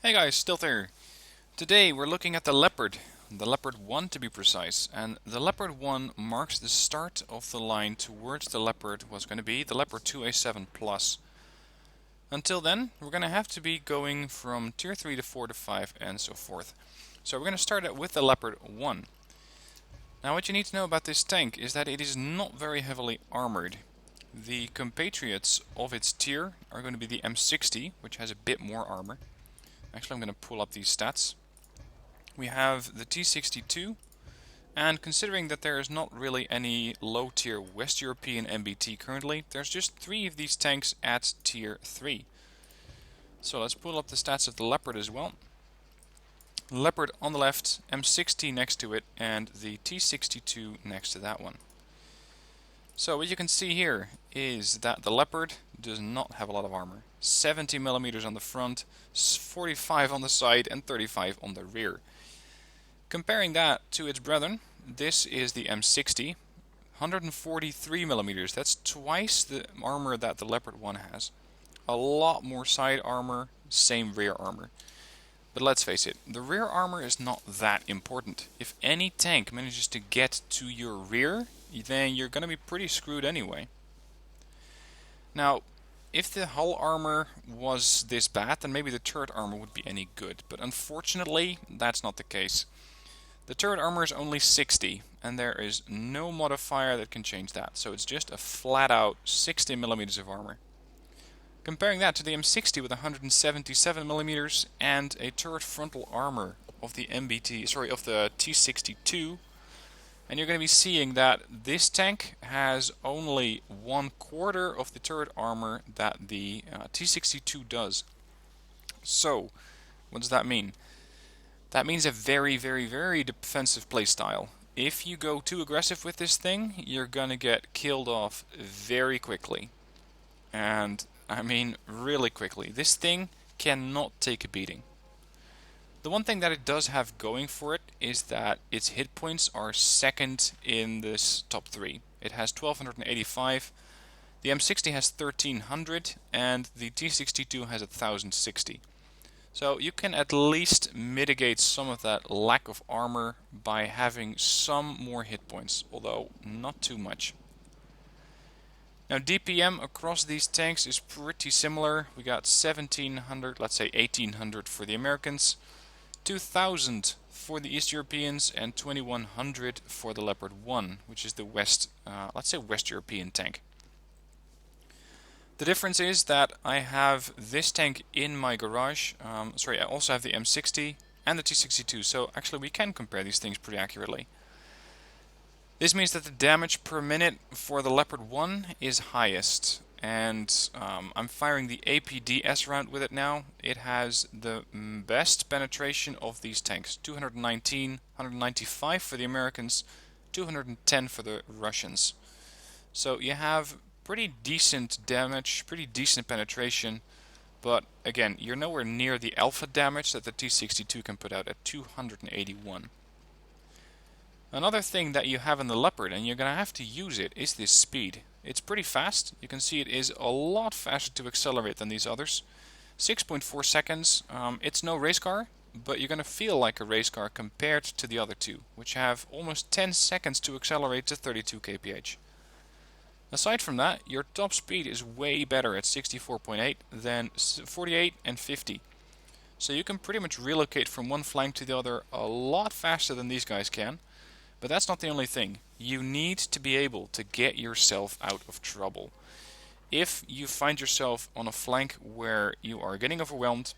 Hey guys, still there. Today we're looking at the Leopard 1 to be precise, and the Leopard 1 marks the start of the line towards the Leopard was going to be the Leopard 2A7 Plus. Until then, we're going to have to be going from Tier 3 to 4 to 5 and so forth. So we're going to start out with the Leopard 1. Now what you need to know about this tank is that it is not very heavily armored. The compatriots of its tier are going to be the M60, which has a bit more armor. Actually, I'm going to pull up these stats. We have the T62, and considering that there is not really any low tier West European MBT currently, there's just 3 of these tanks at tier 3. So let's pull up the stats of the Leopard as well. Leopard on the left, M60 next to it, and the T62 next to that one. So what you can see here is that the Leopard does not have a lot of armor. 70 millimeters on the front, 45 on the side, and 35 on the rear. Comparing that to its brethren, this is the M60, 143 millimeters. That's twice the armor that the Leopard 1 has. A lot more side armor, same rear armor. But let's face it, the rear armor is not that important. If any tank manages to get to your rear, then you're going to be pretty screwed anyway. Now, if the hull armor was this bad, then maybe the turret armor would be any good. But unfortunately, that's not the case. The turret armor is only 60, and there is no modifier that can change that. So it's just a flat out 60 millimeters of armor. Comparing that to the M60 with 177 millimeters and a turret frontal armor of the T62, and you're going to be seeing that this tank has only 1/4 of the turret armor that the T62 does. So, what does that mean? That means a very, very, very defensive playstyle. If you go too aggressive with this thing, you're gonna get killed off very quickly. And, I mean, really quickly. This thing cannot take a beating. The one thing that it does have going for it is that its hit points are second in this top 3. It has 1285, the M60 has 1300, and the T62 has 1060. So you can at least mitigate some of that lack of armor by having some more hit points, although not too much. Now DPM across these tanks is pretty similar. We got 1700, let's say 1800 for the Americans, 2000 for the East Europeans, and 2100 for the Leopard 1, which is the West European tank. The difference is that I have this tank in my garage. I also have the M60 and the T62, so actually we can compare these things pretty accurately. This means that the damage per minute for the Leopard 1 is highest, and I'm firing the APDS round with it now. It has the best penetration of these tanks, 219, 195 for the Americans, 210 for the Russians. So you have pretty decent damage, pretty decent penetration, but again, you're nowhere near the alpha damage that the T62 can put out at 281. Another thing that you have in the Leopard, and you're going to have to use it, is this speed. It's pretty fast. You can see it is a lot faster to accelerate than these others. 6.4 seconds. It's no race car, but you're going to feel like a race car compared to the other two, which have almost 10 seconds to accelerate to 32 kph. Aside from that, your top speed is way better at 64.8 than 48 and 50. So you can pretty much relocate from one flank to the other a lot faster than these guys can. But that's not the only thing. You need to be able to get yourself out of trouble. If you find yourself on a flank where you are getting overwhelmed,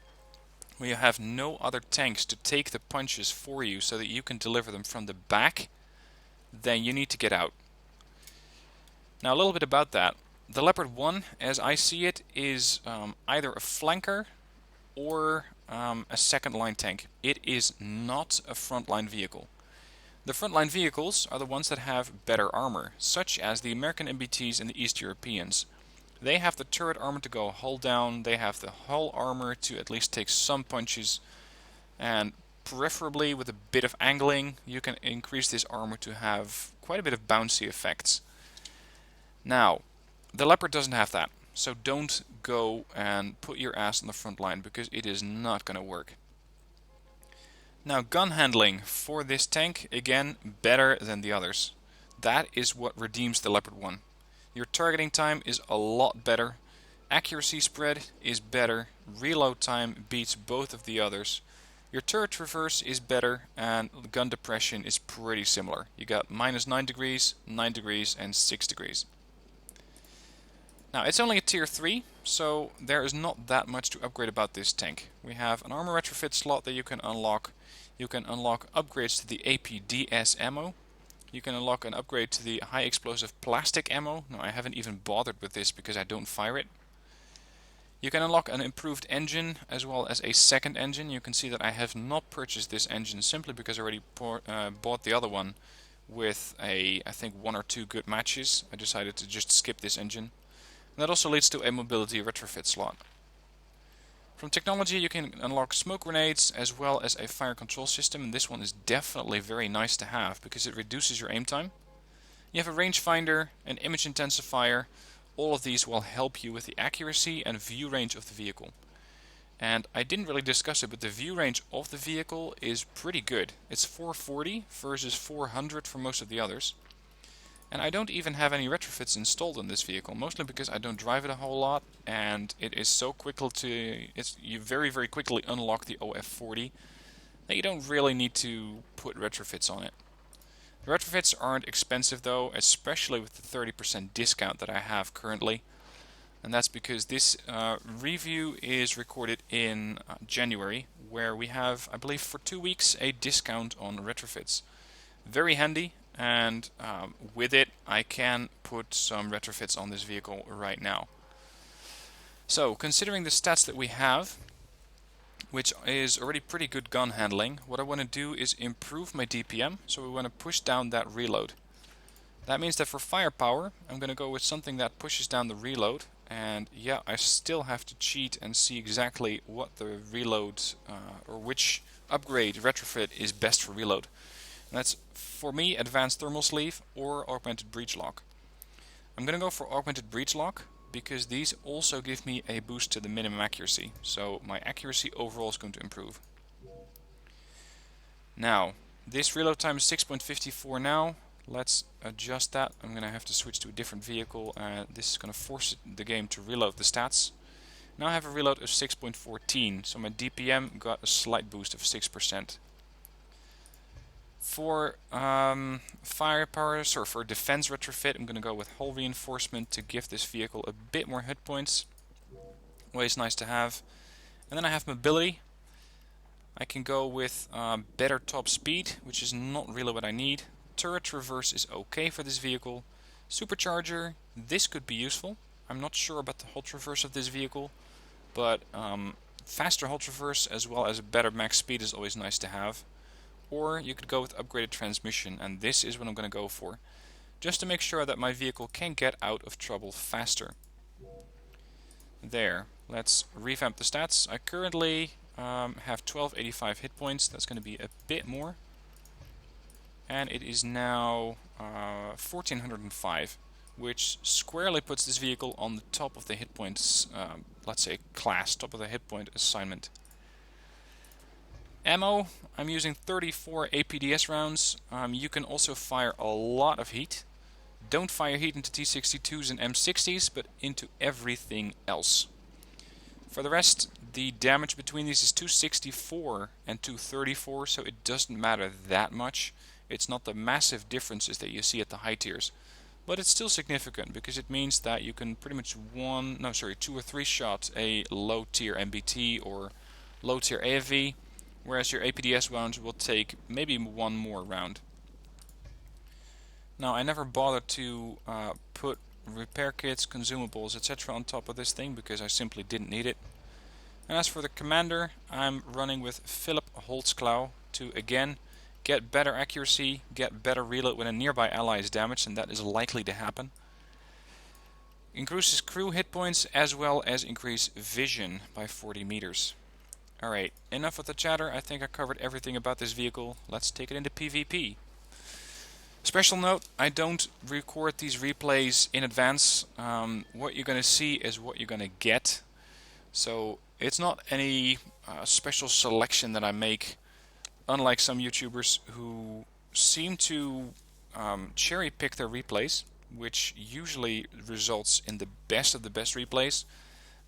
where you have no other tanks to take the punches for you so that you can deliver them from the back, then you need to get out. Now a little bit about that. The Leopard 1, as I see it, is either a flanker or a second line tank. It is not a frontline vehicle. The frontline vehicles are the ones that have better armor, such as the American MBTs and the East Europeans. They have the turret armor to go hull down, they have the hull armor to at least take some punches, and preferably with a bit of angling, you can increase this armor to have quite a bit of bouncy effects. Now, the Leopard doesn't have that. So don't go and put your ass on the front line, because it is not going to work. Now, gun handling for this tank, again, better than the others. That is what redeems the Leopard 1. Your targeting time is a lot better, accuracy spread is better, reload time beats both of the others, your turret traverse is better, and gun depression is pretty similar. You got -9 degrees, 9 degrees, and 6 degrees. Now, it's only a tier 3, so there is not that much to upgrade about this tank. We have an armor retrofit slot that you can unlock. You can unlock upgrades to the APDS ammo. You can unlock an upgrade to the high explosive plastic ammo. Now, I haven't even bothered with this because I don't fire it. You can unlock an improved engine as well as a second engine. You can see that I have not purchased this engine simply because I already bought the other one with I think 1 or 2 good matches. I decided to just skip this engine. And that also leads to a mobility retrofit slot. From technology, you can unlock smoke grenades as well as a fire control system, and this one is definitely very nice to have because it reduces your aim time. You have a rangefinder, an image intensifier. All of these will help you with the accuracy and view range of the vehicle. And I didn't really discuss it, but the view range of the vehicle is pretty good. It's 440 versus 400 for most of the others. And I don't even have any retrofits installed on this vehicle, mostly because I don't drive it a whole lot, and it is so quick you very quickly unlock the OF40 that you don't really need to put retrofits on it. The retrofits aren't expensive though, especially with the 30% discount that I have currently. And that's because this review is recorded in January, where we have, I believe for 2 weeks, a discount on retrofits. Very handy, and with it I can put some retrofits on this vehicle right now. So, considering the stats that we have, which is already pretty good gun handling, what I want to do is improve my DPM, so we want to push down that reload. That means that for firepower, I'm going to go with something that pushes down the reload, and yeah, I still have to cheat and see exactly what the reload, or which upgrade retrofit is best for reload. And that's, for me, advanced thermal sleeve or augmented breech lock. I'm going to go for augmented breech lock, because these also give me a boost to the minimum accuracy, so my accuracy overall is going to improve. Now, this reload time is 6.54 now. Let's adjust that. I'm going to have to switch to a different vehicle, and this is going to force the game to reload the stats. Now I have a reload of 6.14, so my DPM got a slight boost of 6%. For firepower, or for defense retrofit, I'm going to go with hull reinforcement to give this vehicle a bit more hit points. Always nice to have. And then I have mobility. I can go with better top speed, which is not really what I need. Turret traverse is okay for this vehicle. Supercharger, this could be useful. I'm not sure about the hull traverse of this vehicle, but faster hull traverse as well as a better max speed is always nice to have. Or you could go with upgraded transmission, and this is what I'm going to go for, just to make sure that my vehicle can get out of trouble faster. There, let's revamp the stats. I currently have 1285 hit points. That's going to be a bit more. And it is now 1405, which squarely puts this vehicle on the top of the hit points, let's say class, top of the hit point assignment. Ammo, I'm using 34 APDS rounds. You can also fire a lot of heat. Don't fire heat into T62s and M60s, but into everything else. For the rest, the damage between these is 264 and 234, so it doesn't matter that much. It's not the massive differences that you see at the high tiers. But it's still significant, because it means that you can pretty much 2 or 3 shot a low tier MBT or low tier AFV, whereas your APDS rounds will take maybe 1 more round. Now, I never bothered to put repair kits, consumables, etc. on top of this thing, because I simply didn't need it. And as for the commander, I'm running with Philip Holtzclaw to, again, get better accuracy, get better reload when a nearby ally is damaged, and that is likely to happen. Increases crew hit points as well as increase vision by 40 meters. Alright, enough with the chatter. I think I covered everything about this vehicle. Let's take it into PvP. Special note, I don't record these replays in advance. What you're going to see is what you're going to get. So it's not any special selection that I make, unlike some YouTubers who seem to cherry pick their replays, which usually results in the best of the best replays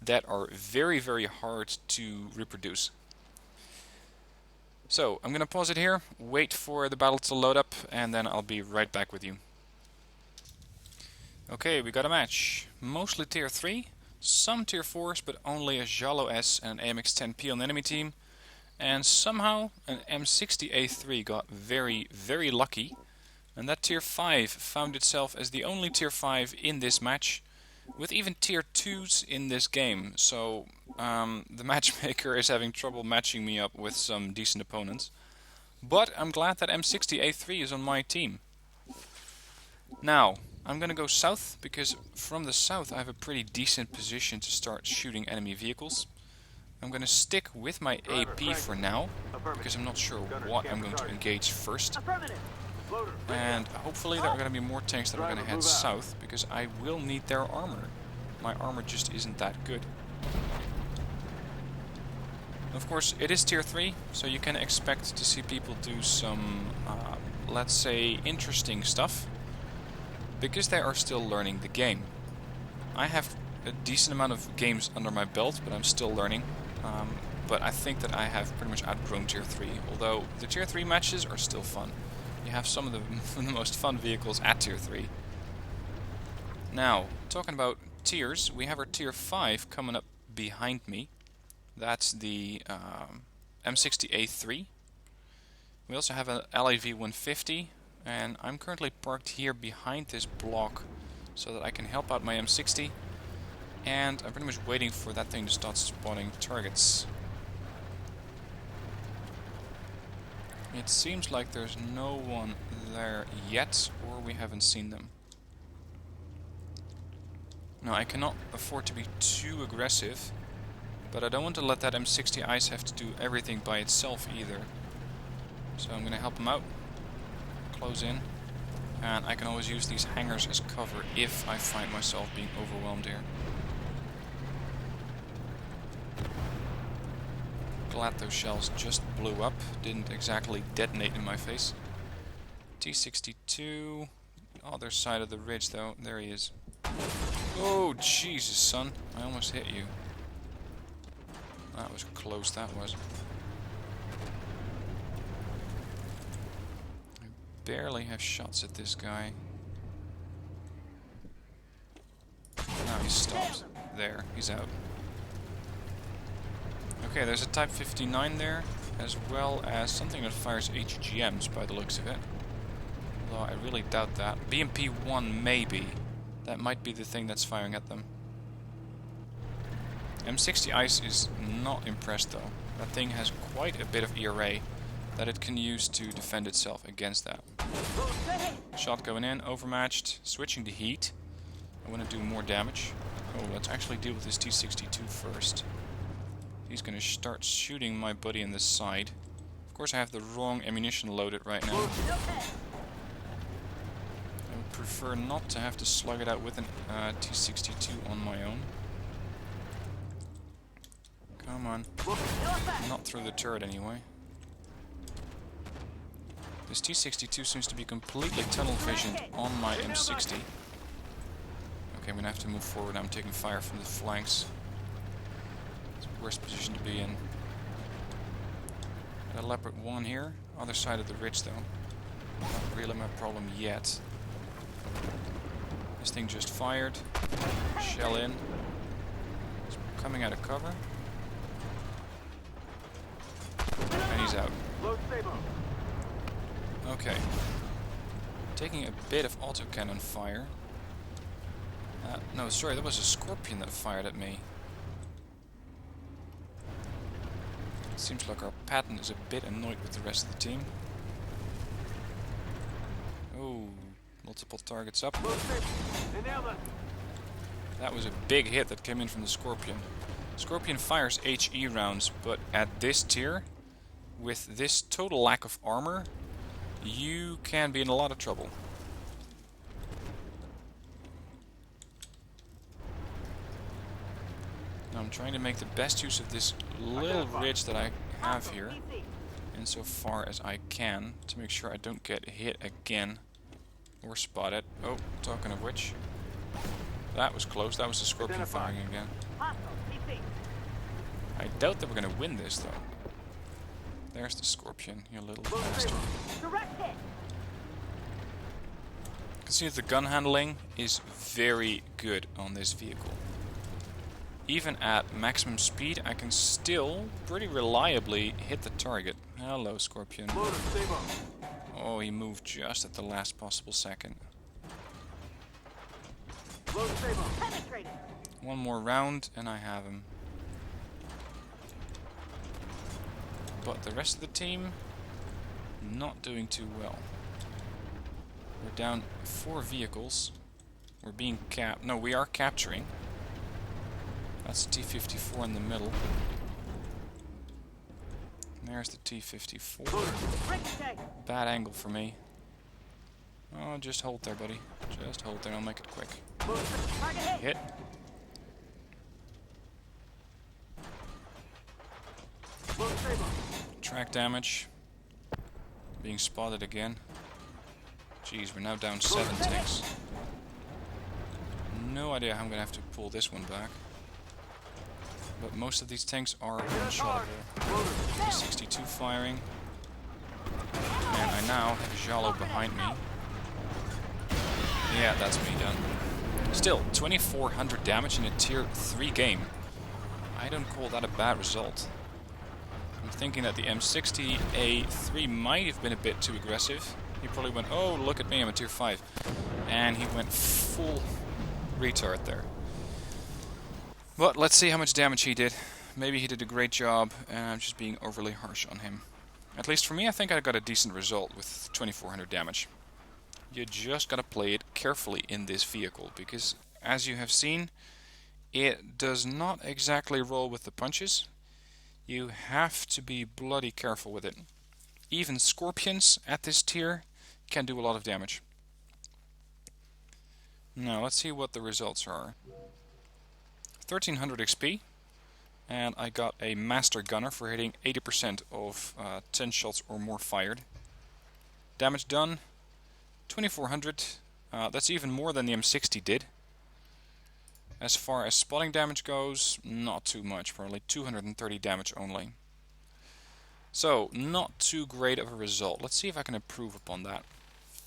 that are very, very hard to reproduce. So I'm going to pause it here, wait for the battle to load up, and then I'll be right back with you. Okay, we got a match. Mostly tier 3, some tier 4s, but only a Jalo S and an AMX-10P on the enemy team. And somehow an M60A3 got very, very lucky, and that tier 5 found itself as the only tier 5 in this match, with even tier 2s in this game. So the matchmaker is having trouble matching me up with some decent opponents. But I'm glad that M60A3 is on my team. Now, I'm gonna go south, because from the south I have a pretty decent position to start shooting enemy vehicles. I'm gonna stick with my AP for now, because I'm not sure what I'm going to engage first. And hopefully there are going to be more tanks that are going to head south, because I will need their armor. My armor just isn't that good. Of course, it is tier 3, so you can expect to see people do some, let's say, interesting stuff, because they are still learning the game. I have a decent amount of games under my belt, but I'm still learning. But I think that I have pretty much outgrown tier 3, although the tier 3 matches are still fun. You have some of the most fun vehicles at tier 3. Now, talking about tiers, we have our tier 5 coming up behind me. That's the M60A3. We also have an LAV 150, and I'm currently parked here behind this block so that I can help out my M60. And I'm pretty much waiting for that thing to start spawning targets. It seems like there's no one there yet, or we haven't seen them. Now, I cannot afford to be too aggressive, but I don't want to let that M60 ICE have to do everything by itself either. So I'm going to help him out, close in, and I can always use these hangars as cover if I find myself being overwhelmed here. Glad those shells just blew up, didn't exactly detonate in my face. T62, other side of the ridge though, there he is. Oh Jesus son, I almost hit you. That was close, that was. I barely have shots at this guy. Now he's stopped. There, he's out. Okay, there's a Type 59 there, as well as something that fires HGMs by the looks of it. Although I really doubt that. BMP-1 maybe. That might be the thing that's firing at them. M60 ICE is not impressed though. That thing has quite a bit of ERA that it can use to defend itself against that. Shot going in, overmatched, switching to heat. I want to do more damage. Oh, let's actually deal with this T62 first. He's going to start shooting my buddy in the side. Of course I have the wrong ammunition loaded right now. I would prefer not to have to slug it out with an T62 on my own. Come on. Not through the turret anyway. This T62 seems to be completely tunnel visioned on my M60. Okay, I'm going to have to move forward. I'm taking fire from the flanks. Worst position to be in. Got a Leopard 1 here, other side of the ridge though. Not really my problem yet. This thing just fired. Shell in. It's coming out of cover. And he's out. Okay. Taking a bit of autocannon fire. No, sorry, that was a Scorpion that fired at me. Seems like our Patton is a bit annoyed with the rest of the team. Oh, multiple targets up. That was a big hit that came in from the Scorpion. Scorpion fires HE rounds, but at this tier, with this total lack of armor, you can be in a lot of trouble. Now I'm trying to make the best use of this little ridge that I have here, insofar as I can, to make sure I don't get hit again or spotted. Oh, talking of which, that was close. That was the Scorpion firing again. I doubt that we're going to win this though. There's the Scorpion, you little bastard. You can see that the gun handling is very good on this vehicle. Even at maximum speed, I can still pretty reliably hit the target. Hello, Scorpion. Oh, he moved just at the last possible second. One more round and I have him. But the rest of the team, not doing too well. We're down 4 vehicles. We're being no, we are capturing. That's the T-54 in the middle. There's the T-54. Bad angle for me. Oh, just hold there, buddy. Just hold there, I'll make it quick. Hit. Track damage. Being spotted again. Jeez, we're now down 7 ticks. No idea how I'm gonna have to pull this one back. But most of these tanks are one-shotable. 62 firing. And I now have a Jalo behind me. Yeah, that's me done. Still, 2400 damage in a tier 3 game. I don't call that a bad result. I'm thinking that the M60A3 might have been a bit too aggressive. He probably went, oh, look at me, I'm a tier 5. And he went full retard there. But let's see how much damage he did. Maybe he did a great job, and I'm just being overly harsh on him. At least for me, I think I got a decent result with 2400 damage. You just gotta play it carefully in this vehicle, because as you have seen, it does not exactly roll with the punches. You have to be bloody careful with it. Even Scorpions at this tier can do a lot of damage. Now let's see what the results are. 1300 XP, and I got a Master Gunner for hitting 80% of 10 shots or more fired. Damage done, 2400. That's even more than the M60 did. As far as spotting damage goes, not too much, probably 230 damage only. So, not too great of a result. Let's see if I can improve upon that.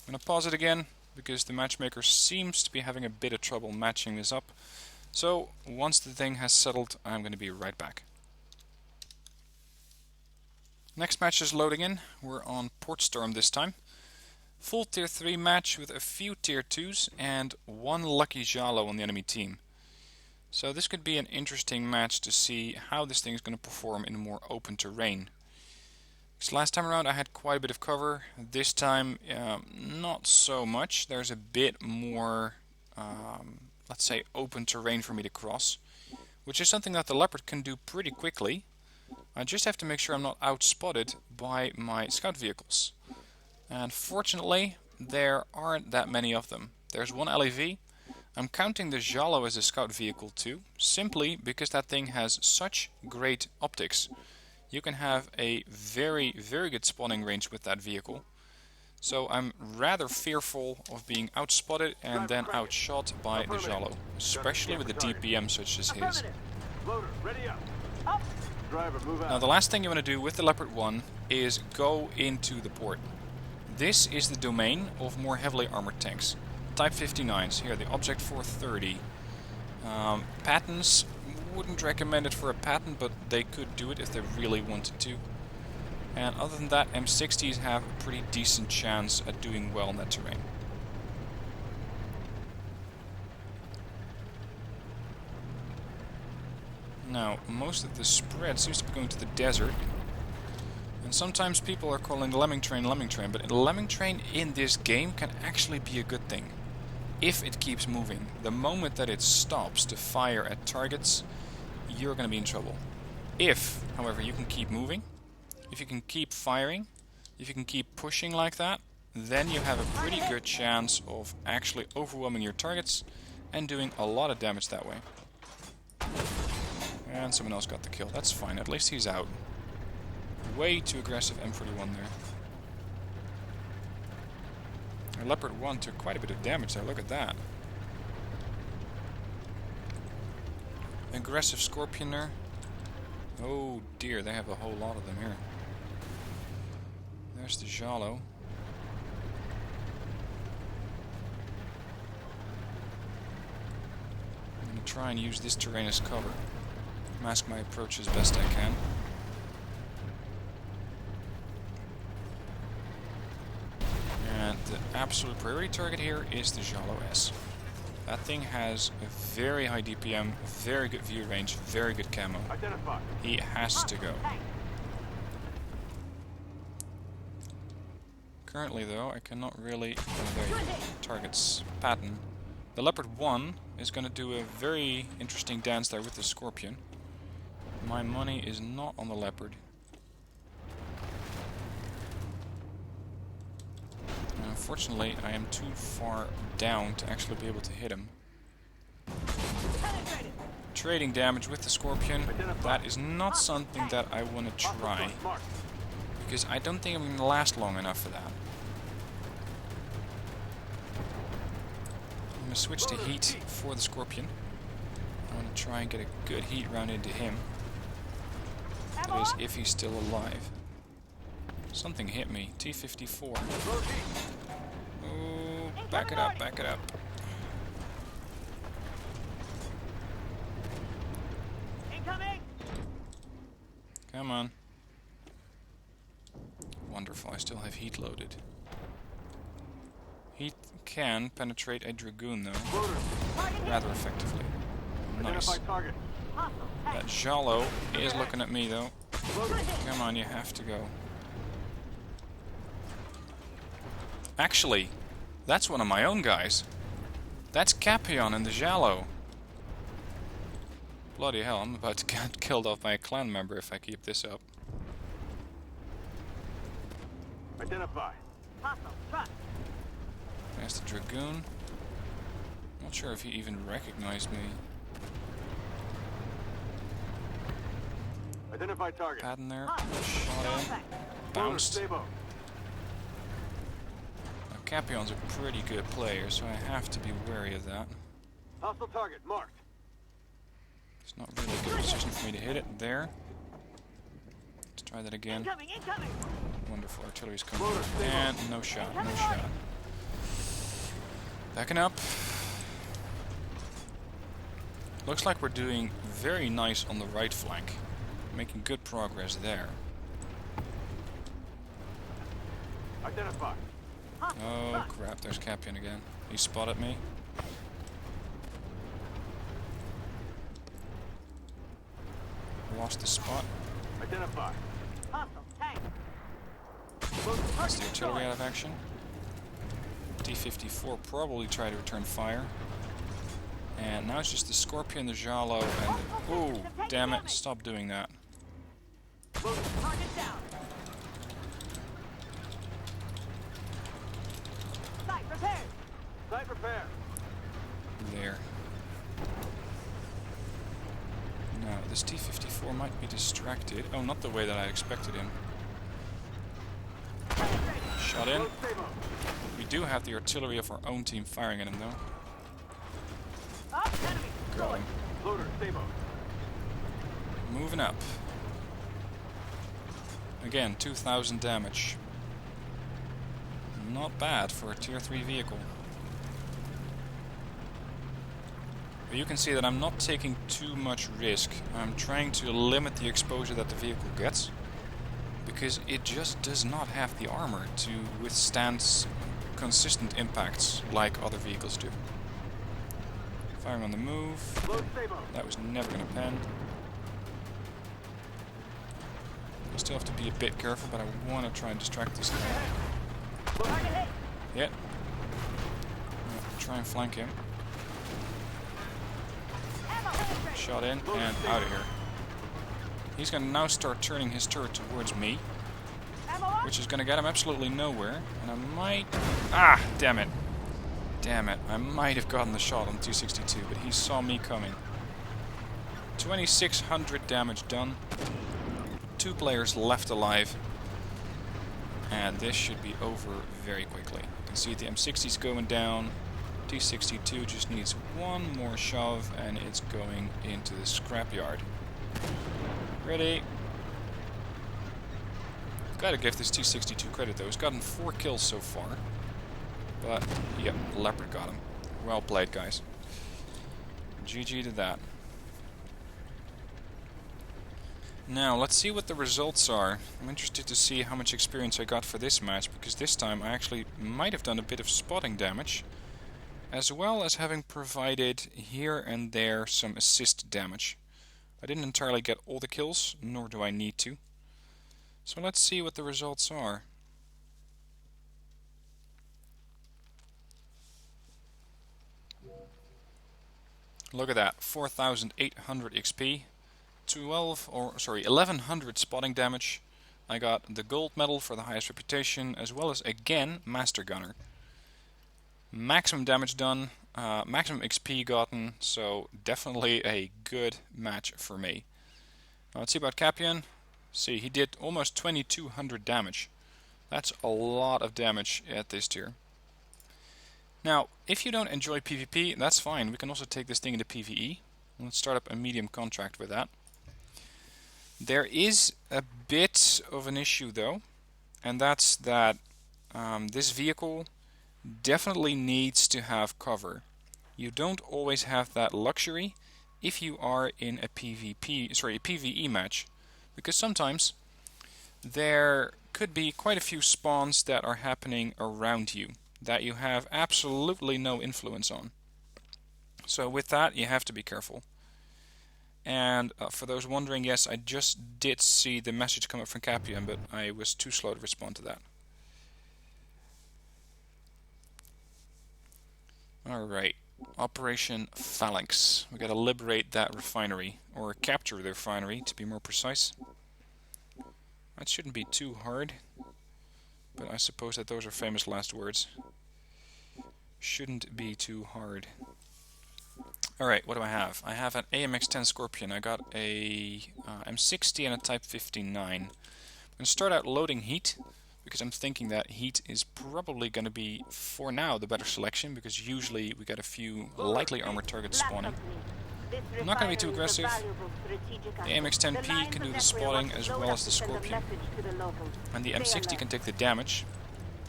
I'm going to pause it again, because the matchmaker seems to be having a bit of trouble matching this up. So, once the thing has settled, I'm going to be right back. Next match is loading in. We're on Portstorm this time. Full tier 3 match with a few tier 2s and one lucky Jalo on the enemy team. So this could be an interesting match to see how this thing is going to perform in more open terrain. Because last time around I had quite a bit of cover. This time not so much. There's a bit more, let's say, open terrain for me to cross. Which is something that the Leopard can do pretty quickly. I just have to make sure I'm not outspotted by my scout vehicles. And fortunately, there aren't that many of them. There's one LAV. I'm counting the Jalo as a scout vehicle too, simply because that thing has such great optics. You can have a very, very good spawning range with that vehicle. So I'm rather fearful of being outspotted and then outshot by the Jalo, especially with a DPM such as his. Now the last thing you want to do with the Leopard 1 is go into the port. This is the domain of more heavily armored tanks. Type 59s, here the Object 430. Patents, wouldn't recommend it for a patent, but they could do it if they really wanted to. And other than that, M60s have a pretty decent chance at doing well in that terrain. Now, most of the spread seems to be going to the desert. And sometimes people are calling the lemming train, but a lemming train in this game can actually be a good thing. If it keeps moving. The moment that it stops to fire at targets, you're going to be in trouble. If, however, you can keep moving, if you can keep firing, if you can keep pushing like that, then you have a pretty good chance of actually overwhelming your targets and doing a lot of damage that way. And someone else got the kill. That's fine. At least he's out. Way too aggressive M41 there. Our Leopard 1 took quite a bit of damage there. Look at that. Aggressive Scorpioner. Oh dear, they have a whole lot of them here. There's the Jalo. I'm going to try and use this terrain as cover. Mask my approach as best I can. And the absolute priority target here is the Jalo S. That thing has a very high DPM, very good view range, very good camo. Identify. He has to go. Currently though, I cannot really... Oh, there you go. Targets pattern. The Leopard 1 is going to do a very interesting dance there with the Scorpion. My money is not on the Leopard. Unfortunately, I am too far down to actually be able to hit him. Trading damage with the Scorpion, that is not something that I want to try. Because I don't think I'm going to last long enough for that. I'm going to switch to heat for the Scorpion. I want to try and get a good heat round into him. That is, if he's still alive. Something hit me. T-54. Oh, back it up, back it up. Come on. Wonderful, I still have heat loaded. Heat can penetrate a Dragoon though, rather effectively. Nice. That Jalo is looking at me though. Come on, you have to go. Actually, that's one of my own guys. That's Capion in the Jalo. Bloody hell, I'm about to get killed off by a clan member if I keep this up. Identify. There's the Dragoon. Not sure if he even recognized me. Identify target. Pattern there. Shot in. Bounced. Now, Capion's a pretty good player, so I have to be wary of that. Hostile target marked. It's not really a good position for me to hit it. There. Let's try that again. Incoming. Wonderful, artillery's coming. And no shot, no shot. Backing up. Looks like we're doing very nice on the right flank. Making good progress there. Identify. Oh crap, there's Capion again. He spotted me. Lost the spot. Identify. That's the artillery out of action. T-54 probably tried to return fire. And now it's just the Scorpion, the Jalo, and the... Ooh, damn it, stop doing that. Site repair. There. Now, this T-54 might be distracted. Oh, not the way that I expected him. Shot in. We do have the artillery of our own team firing at him, though. Got him. Moving up. Again, 2,000 damage. Not bad for a tier 3 vehicle. But you can see that I'm not taking too much risk. I'm trying to limit the exposure that the vehicle gets, because it just does not have the armor to withstand consistent impacts like other vehicles do. Firing on the move. That was never going to pen. I still have to be a bit careful, but I want to try and distract this guy. Yeah. Try and flank him. Shot in and out of here. He's going to now start turning his turret towards me. which is going to get him absolutely nowhere. And I might... Ah, damn it. Damn it. I might have gotten the shot on 262, but he saw me coming. 2600 damage done. 2 players left alive. And this should be over very quickly. You can see the M60's going down. T62 just needs one more shove and it's going into the scrapyard. Ready? Gotta give this T62 credit though. He's gotten 4 kills so far. But, yep, Leopard got him. Well played, guys. GG to that. Now, let's see what the results are. I'm interested to see how much experience I got for this match, because this time I actually might have done a bit of spotting damage, as well as having provided here and there some assist damage. I didn't entirely get all the kills, nor do I need to. So let's see what the results are. Look at that, 4,800 XP. 1100 spotting damage. I got the gold medal for the highest reputation, as well as again Master Gunner. Maximum damage done, maximum XP gotten, so definitely a good match for me. Now let's see about Capian. See, he did almost 2200 damage. That's a lot of damage at this tier. Now, if you don't enjoy PvP, that's fine. We can also take this thing into PvE. Let's start up a medium contract with that. There is a bit of an issue though, and that's that this vehicle definitely needs to have cover. You don't always have that luxury if you are in a PvE match, because sometimes there could be quite a few spawns that are happening around you that you have absolutely no influence on. So with that, you have to be careful. And for those wondering, yes, I just did see the message come up from Capian, but I was too slow to respond to that. Alright, Operation Phalanx. We gotta liberate that refinery, or capture the refinery to be more precise. That shouldn't be too hard, but I suppose that those are famous last words. Shouldn't be too hard. Alright, what do I have? I have an AMX-10 Scorpion. I got a M60 and a Type 59. I'm going to start out loading heat, because I'm thinking that heat is probably going to be, for now, the better selection, because usually we get a few lightly armored targets spawning. I'm not going to be too aggressive. The AMX-10P can do the spotting as well as the Scorpion. And the M60 can take the damage.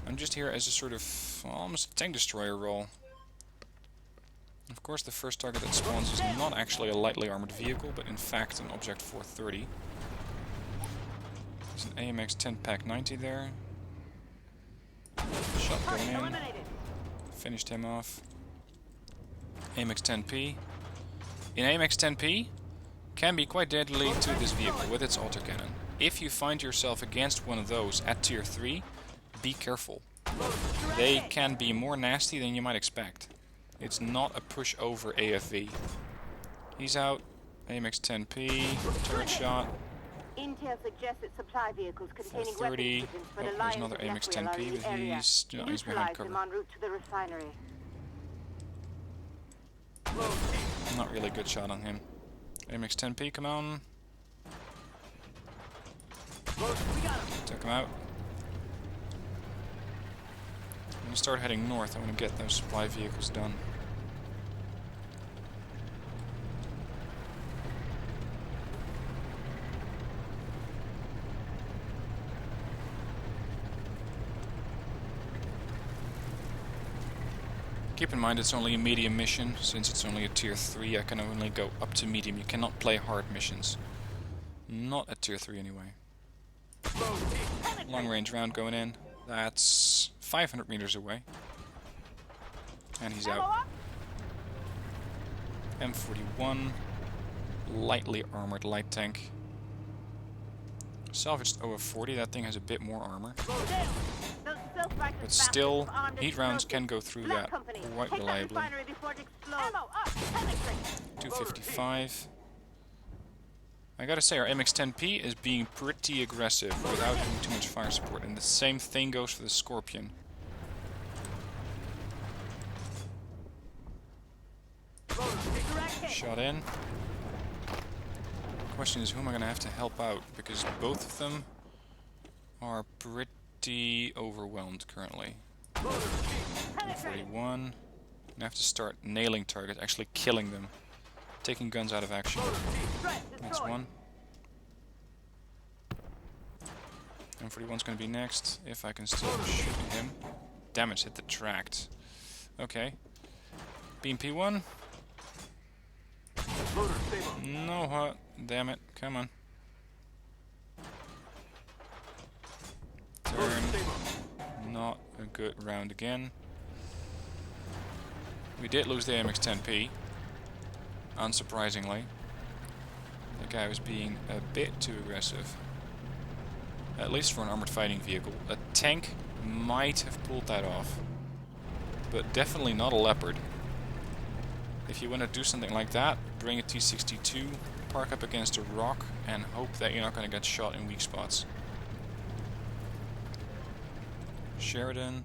I'm just here as a sort of, almost tank destroyer role. Of course, the first target that spawns is not actually a lightly armored vehicle, but in fact an Object 430. There's an AMX 10 Pack 90 there. Shot going in. Finished him off. AMX 10P. An AMX 10P can be quite deadly to this vehicle with its autocannon. If you find yourself against one of those at tier 3, be careful. They can be more nasty than you might expect. It's not a pushover AFV. He's out. AMX 10P. Turret shot. Intel suggests that supply vehicles containing 430. weapons Oh, there's another AMX 10P, but he's behind cover. En route to the refinery. Not really a good shot on him. AMX 10P, come on. Took him out. I'm going to start heading north. I want to get those supply vehicles done. Keep in mind it's only a medium mission. Since it's only a tier 3, I can only go up to medium. You cannot play hard missions. Not at tier 3 anyway. Long range round going in. That's 500 meters away. And he's out. M41. Lightly armored light tank. Salvaged OF40. That thing has a bit more armor. But still, heat rounds can go through that quite reliably. 255. I gotta say, our MX-10P is being pretty aggressive without having too much fire support, and the same thing goes for the Scorpion. Shot in. Question is, who am I gonna have to help out? Because both of them are pretty overwhelmed currently. 41. I have to start nailing targets, actually killing them. Taking guns out of action. That's one. M41's gonna be next, if I can still shoot him. Damage hit the tract. Okay. Beam P1. No, what? Damn it. Come on. Turn. Not a good round again. We did lose the MX-10P. Unsurprisingly. The guy was being a bit too aggressive. At least for an armored fighting vehicle. A tank might have pulled that off. But definitely not a Leopard. If you want to do something like that, bring a T-62, park up against a rock, and hope that you're not going to get shot in weak spots. Sheridan.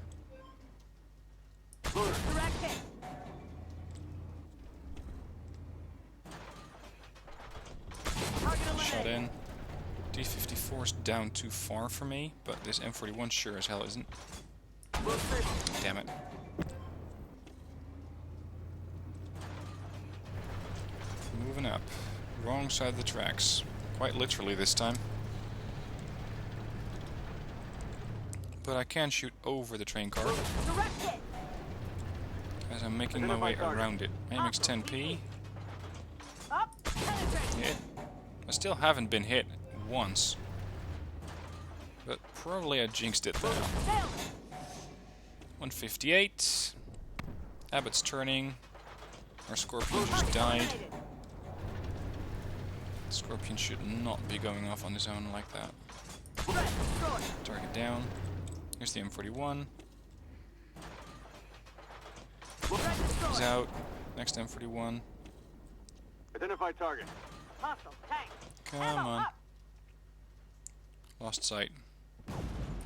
Shot in. T-54's down too far for me, but this M41 sure as hell isn't. Damn it. Moving up. Wrong side of the tracks. Quite literally this time. But I can shoot over the train car. As I'm making my way around it. MX-10P. Hit. I still haven't been hit once. But probably I jinxed it there. 158. Abbott's turning. Our Scorpion just died. Scorpion should not be going off on his own like that. Target down. Here's the M41. He's out. Next M41. Identify target. Come on. Lost sight.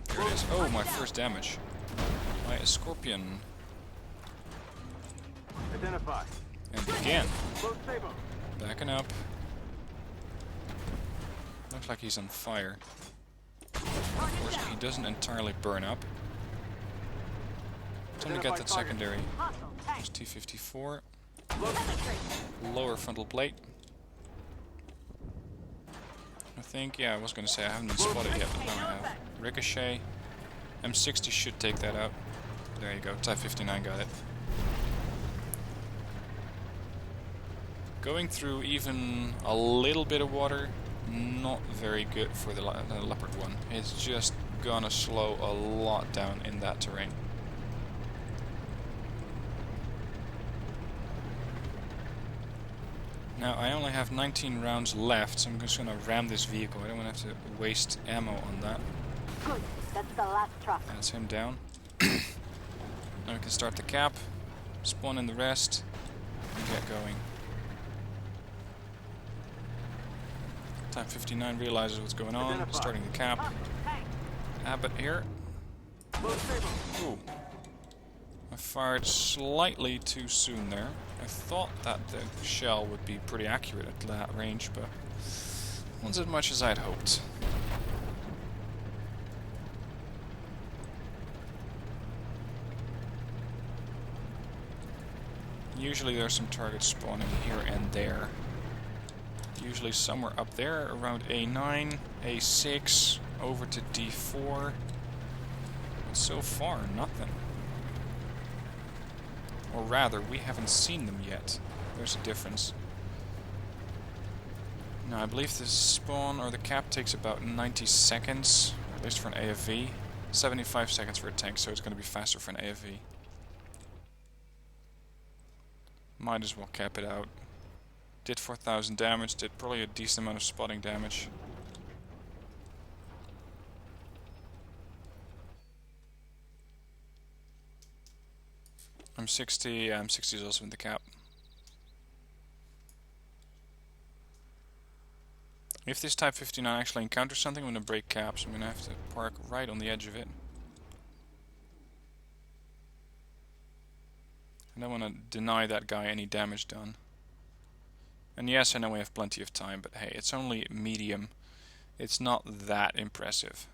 There it is. Oh, my first damage. My Scorpion. Identify. And again. Backing up. Looks like he's on fire. Of course, he doesn't entirely burn up. Time to get that secondary. There's T-54. Lower frontal plate. I think, yeah, I was going to say I haven't been spotted yet, but now I have. Ricochet. M60 should take that out. There you go, Type 59 got it. Going through even a little bit of water, not very good for the Leopard one. It's just gonna slow a lot down in that terrain. Now I only have 19 rounds left, so I'm just gonna ram this vehicle. I don't want to have to waste ammo on that. Good. That's the last truck. That's him down. Now we can start the cap, spawn in the rest, and get going. Type 59 realizes what's going on, starting the cap. Abbott here. Ooh. I fired slightly too soon there. I thought that the shell would be pretty accurate at that range, but wasn't as much as I'd hoped. Usually there's some targets spawning here and there. Usually somewhere up there, around A9, A6, over to D4. But so far, nothing. Or rather, we haven't seen them yet. There's a difference. Now, I believe the spawn or the cap takes about 90 seconds, at least for an AFV. 75 seconds for a tank, so it's going to be faster for an AFV. Might as well cap it out. Did 4,000 damage, did probably a decent amount of spotting damage. I'm 60, yeah, I'm 60 is also in the cap. If this Type 59 actually encounters something, I'm going to break caps. I'm going to have to park right on the edge of it. I don't want to deny that guy any damage done. And yes, I know we have plenty of time, but hey, it's only medium. It's not that impressive.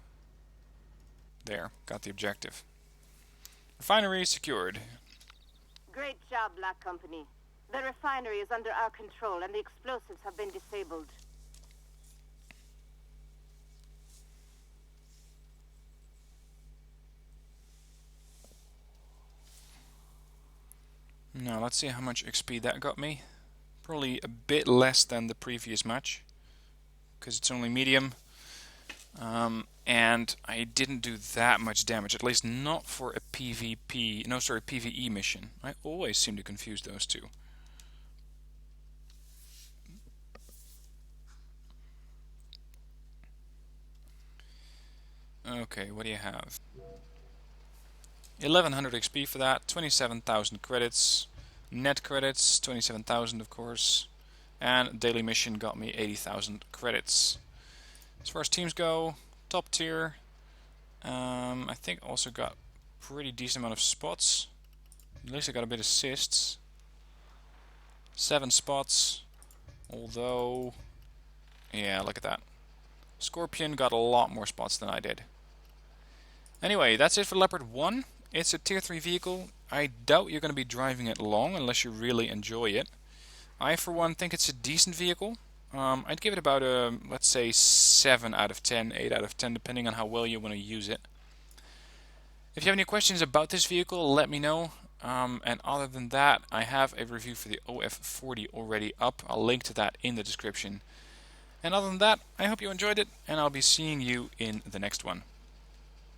There, got the objective. Refinery secured. Great job, Black Company. The refinery is under our control and the explosives have been disabled. Now let's see how much XP that got me. Probably a bit less than the previous match, because it's only medium. And I didn't do that much damage, at least not for a PvE mission. I always seem to confuse those two. Okay, what do you have? 1100 XP for that, 27,000 credits, net credits, 27,000 of course, and daily mission got me 80,000 credits. As far as teams go, top tier. I think also got pretty decent amount of spots. At least I got a bit of assists. 7 spots. Although, yeah, look at that. Scorpion got a lot more spots than I did. Anyway, that's it for Leopard 1. It's a tier 3 vehicle. I doubt you're going to be driving it long unless you really enjoy it. I, for one, think it's a decent vehicle. I'd give it about a, let's say, 7 out of 10, 8 out of 10, depending on how well you want to use it. If you have any questions about this vehicle, let me know. And other than that, I have a review for the OF40 already up. I'll link to that in the description. And other than that, I hope you enjoyed it, and I'll be seeing you in the next one.